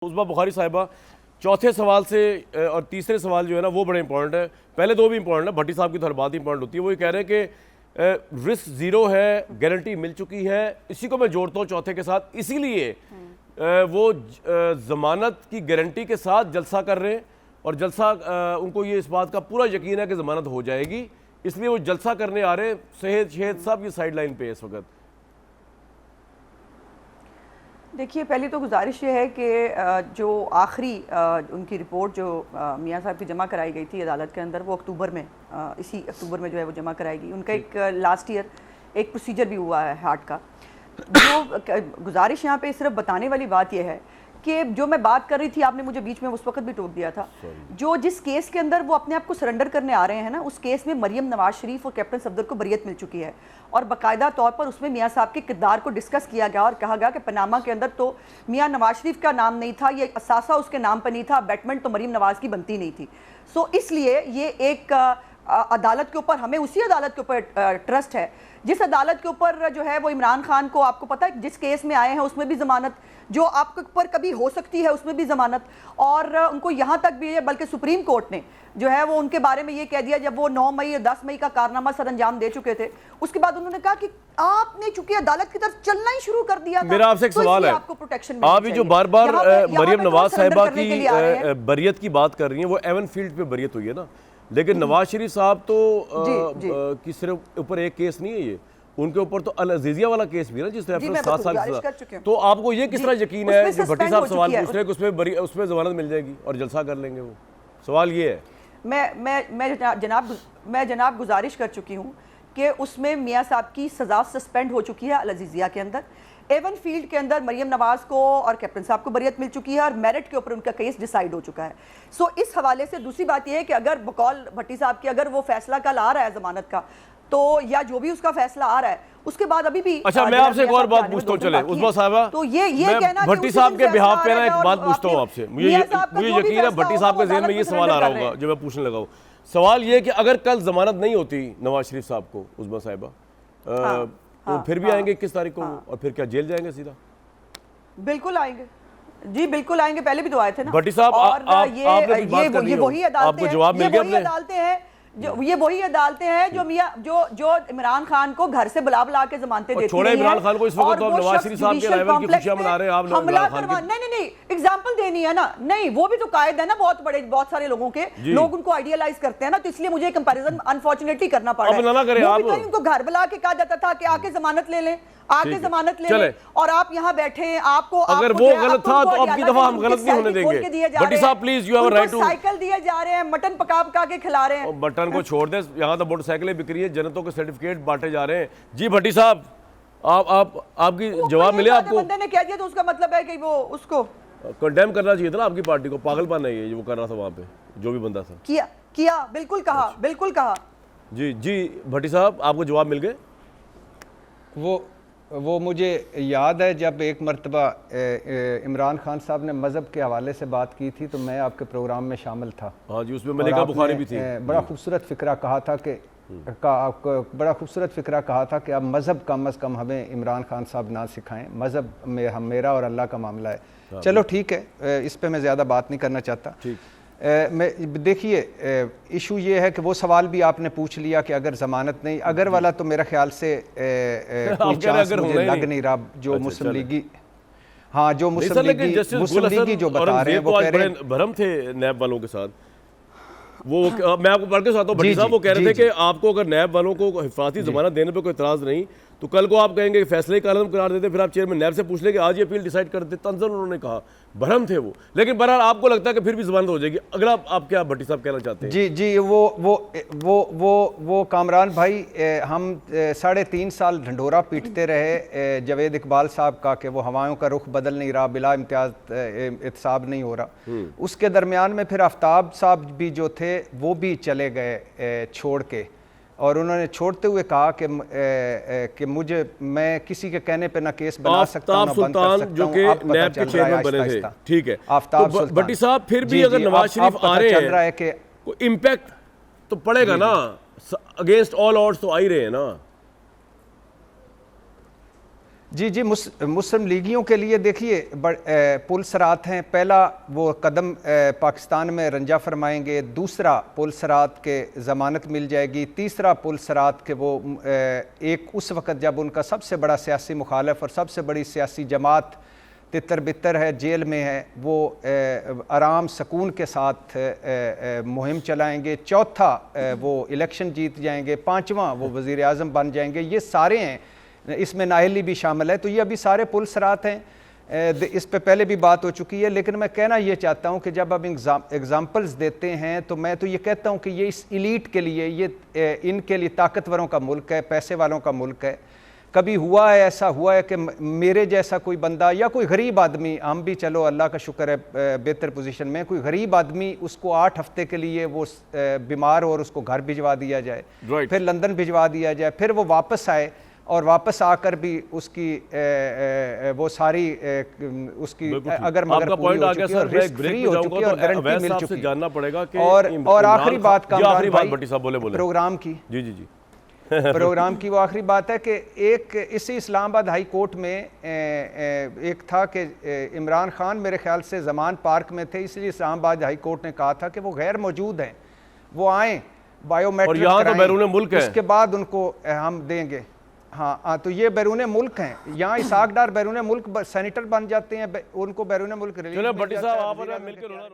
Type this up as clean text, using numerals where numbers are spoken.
उज़मा बुखारी साहिबा चौथे सवाल से और तीसरे सवाल जो है ना वो बड़े इंपॉर्टेंट है। पहले दो भी इंपॉर्टेंट है, भट्टी साहब की तो हर बात इंपॉर्टेंट होती है। वो ये कह रहे हैं कि रिस्क ज़ीरो है, गारंटी मिल चुकी है। इसी को मैं जोड़ता हूँ चौथे के साथ, इसीलिए वो ज़मानत की गारंटी के साथ जलसा कर रहे हैं और जलसा उनको ये इस बात का पूरा यकीन है कि ज़मानत हो जाएगी, इसलिए वो जलसा करने आ रहे हैं। सेहत शहद सब ये साइड लाइन पे है इस वक्त। देखिए, पहली तो गुजारिश ये है कि जो आखिरी उनकी रिपोर्ट जो मियाँ साहब की जमा कराई गई थी अदालत के अंदर, वो अक्टूबर में इसी अक्टूबर में जो है वो जमा कराएगी। उनका एक लास्ट ईयर एक प्रोसीजर भी हुआ है हार्ट का। जो गुजारिश यहाँ पे सिर्फ बताने वाली बात यह है कि जो मैं बात कर रही थी, आपने मुझे बीच में उस वक्त भी टोक दिया था, जो जिस केस के अंदर वो अपने आप को सरेंडर करने आ रहे हैं ना, उस केस में मरियम नवाज शरीफ और कैप्टन सफदर को बरियत मिल चुकी है और बाकायदा तौर पर उसमें मियाँ साहब के किरदार को डिस्कस किया गया और कहा गया कि पनामा के अंदर तो मियाँ नवाज शरीफ का नाम नहीं था, ये असासा उसके नाम पर नहीं था, बैटमेंट तो मरियम नवाज की बनती नहीं थी। सो इसलिए ये एक अदालत के ऊपर, हमें उसी अदालत के ऊपर ट्रस्ट है जिस अदालत के ऊपर जो है वो इमरान खान को, आपको पता है जिस केस में आए हैं उसमें भी जमानत, जो आपके ऊपर कभी हो सकती है उसमें भी जमानत, और उनको यहाँ तक भी है, बल्कि सुप्रीम कोर्ट ने जो है वो उनके बारे में ये कह दिया, जब वो 9 मई या 10 मई का कारनामा सर अंजाम दे चुके थे, उसके बाद उन्होंने कहा कि आपने चूंकि अदालत की तरफ चलना ही शुरू कर दिया था। मेरा आपसे एक सवाल है, आपको प्रोटेक्शन आप जो बार बार मरियम नवाज साहिबा की बरियत की बात कर रही हैं, वो एवन फील्ड पे बरियत हुई है ना, लेकिन नवाज शरीफ साहब तो की सिर्फ ऊपर एक केस नहीं है, ये उनके ऊपर तो अल अजीजिया वाला केस भी है ना, जिस रेफरेंस 7 साल की। तो आपको ये किस तरह यकीन है कि भट्टी साहब सवाल पूछ रहे हैं कि उसमें जमानत मिल जाएगी और जलसा कर लेंगे? वो सवाल ये है। मैं जनाब गुजारिश कर चुकी हूँ कि उसमें मियाँ साहब की सजा सस्पेंड हो चुकी है अल अजीजिया के अंदर। एवन फील्ड के अंदर मरियम नवाज को और कैप्टन साहब को बरियत मिल चुकी है और मेरिट के ऊपर उनका केस डिसाइड हो चुका है। सो इस हवाले से दूसरी बात यह है कि अगर बकौल भट्टी साहब की अगर वो फैसला कल आ रहा है जमानत का, तो या जो भी उसका फैसला आ रहा है उसके बाद अभी भी अच्छा, मैं आपसे एक और बात पूछता हूँ, चले उज़मा साहिबा, तो ये कहना भट्टी साहब के बिहाफ पे ना एक बात पूछता हूँ आपसे, मुझे यकीन है भट्टी साहब के ज़हन में ये सवाल आ रहा होगा जो मैं पूछने लगा हूँ। सवाल ये कि अगर कल जमानत नहीं होती नवाज शरीफ साहब को, उज़मा साहिबा, तो फिर भी आएंगे 21 तारीख को और फिर क्या जेल जाएंगे सीधा? बिल्कुल आएंगे जी, बिल्कुल आएंगे। पहले भी तो आए थे ना भट्टी साहब, ये वही आपको जवाब मिल गया? अदालतें हैं जो ये वही अदालतें हैं जो मियां जो इमरान खान को घर से बुला बुला के जमानतें देती हैं। छोड़े इमरान खान को, इस वक्त तो आप नवाज शरीफ साहब के अराइवल की खुशियां मना रहे हैं। आप हमला करवा नहीं एग्जांपल देनी है ना, नहीं वो भी तो कायद है ना, बहुत सारे लोगों के, लोग उनको आइडियलाइज करते हैं ना, तो इसलिए मुझे कंपैरिजन अनफॉर्चुनेटली करना पड़ रहा है। उनको घर बुला के कहा जाता था कि आके जमानत ले लें, आके जमानत ले लें, और आप यहाँ बैठे हैं। आपको अगर वो गलत था तो अब की दफा हम गलत नहीं होने देंगे। भट्टी साहब please, you have a right to. Cycle दिए जा रहे हैं, मटन पका पका के खिला रहे हैं। मटन को छोड़ दे, यहाँ तो मोटरसाइकिलें बिक रही है, जनतों के सर्टिफिकेट बांटे जा रहे हैं। जी भट्टी साहब, आपकी जवाब मिले आपको? बंदे ने कह दिया तो उसका मतलब है कि वो उसको कंडेम करना चाहिए था ना, आपकी पार्टी को। पागलपन है ये वो कर रहा था वहाँ पे, जो भी बंदा था। किया बिल्कुल कहा, बिल्कुल कहा। जी भट्टी साहब, आपको जवाब मिल गए? वो मुझे याद है जब एक मरतबा इमरान खान साहब ने मज़हब के हवाले से बात की थी, तो मैं आपके प्रोग्राम में शामिल था। हाँ जी, उसमें मलिका बुखारी भी थी। बड़ा खूबसूरत फ़िक्रा कहा था कि बड़ा खूबसूरत फ़िक्रा कहा था कि अब मज़हब कम अज़ कम हमें इमरान खान साहब ना सिखाएं, मज़हब में मेरा और अल्लाह का मामला है। चलो ठीक है, इस पर मैं ज़्यादा बात नहीं करना चाहता। देखिए, इशू ये है कि वो सवाल भी आपने पूछ लिया कि अगर ज़मानत नहीं, अगर वाला तो मेरा ख्याल से कोई चांस मुझे लग नहीं रहा। जो मुस्लिम लीगी, हाँ जो मुस्लिम लीगी जो बता रहे हैं, वो कह रहे हैं भरम थे नैब वालों के साथ। वो मैं आपको पढ़ के सुनाता हूं। भट्टी साहब वो कह रहे थे कि आपको अगर नैब वालों को हिफाजती जमानत देने पे कोई इतराज़ नहीं, तो कल को आप कहेंगे कि फैसले का आलम करार देते, फिर आप चेयरमैन नैब से पूछ लेंगे आज ये अपील डिसाइड कर देते। तंजन उन्होंने कहा, भरम थे वो, लेकिन बहरहाल आपको लगता है कि फिर भी जमानत हो जाएगी। अगला आप क्या भट्टी साहब कहना चाहते हैं? जी वो कामरान भाई, हम 3.5 साल ढंढोरा पीटते रहे जावेद इकबाल साहब का कि वो हवाओं का रुख बदल नहीं रहा, बिला इम्तियाज एहतसाब नहीं हो रहा। उसके दरमियान में फिर आफ्ताब साहब भी जो थे वो भी चले गए छोड़ के, और उन्होंने छोड़ते हुए कहा कि मैं किसी के कहने पे ना केस बना सकता हूं, ना बंद कर सकता हूं। जो कि नैब के चेयरमैन बने थे, ठीक है। आफ्ताब तो भट्टी साहब, फिर भी अगर नवाज शरीफ आ रहे हैं कि इम्पैक्ट तो पड़ेगा ना, अगेंस्ट ऑल ऑड्स तो आ ही रहे हैं ना। जी, मुस्लिम लीगियों के लिए देखिए पुलसरात हैं। पहला वो कदम पाकिस्तान में रंजा फरमाएंगे, दूसरा पुलसरात के ज़मानत मिल जाएगी, तीसरा पुलसरात के वो एक उस वक़्त जब उनका सबसे बड़ा सियासी मुखालिफ और सबसे बड़ी सियासी जमात तितर बितर है, जेल में है, वो आराम सुकून के साथ मुहिम चलाएंगे, चौथा वो इलेक्शन जीत जाएंगे, पाँचवा वो वज़ीर आज़म बन जाएंगे। ये सारे हैं, इसमें नाहली भी शामिल है। तो ये अभी सारे पुलसरात हैं, इस पे पहले भी बात हो चुकी है। लेकिन मैं कहना ये चाहता हूँ कि जब अब एग्ज़ाम्पल्स देते हैं तो मैं तो ये कहता हूँ कि ये इस इलीट के लिए, ये इनके लिए ताकतवरों का मुल्क है, पैसे वालों का मुल्क है। कभी हुआ है, ऐसा हुआ है कि मेरे जैसा कोई बंदा या कोई गरीब आदमी, हम भी चलो अल्लाह का शुक्र है बेहतर पोजीशन में, कोई गरीब आदमी उसको 8 हफ्ते के लिए वो बीमार हो और उसको घर भिजवा दिया जाए, फिर लंदन भिजवा दिया जाए, फिर वो वापस आए और वापस आकर भी उसकी वो सारी उसकी अगर मगर पूरी हो चुकी है, रिस्क फ्री हो चुकी है और गारंटी मिल चुकी है। जानना पड़ेगा कि और आखिरी बात भट्टी साहब बोले प्रोग्राम की, जी प्रोग्राम की वो आखिरी बात है कि एक इसी इस्लामाबाद हाई कोर्ट में एक था कि इमरान खान मेरे ख्याल से ज़मान पार्क में थे, इसलिए इस्लामाबाद हाई कोर्ट ने कहा था कि वो गैर मौजूद हैं, वो आएँ बायोमेट्रिक तो बैरून मुल्क है, उसके बाद उनको हम देंगे। हाँ, तो ये बैरून मुल्क हैं, यहाँ इसाक डार बैरून मुल्क सेनेटर बन जाते हैं, उनको बैरून मुल्क रिलीज। चलो भट्टी साहब आप मिलकर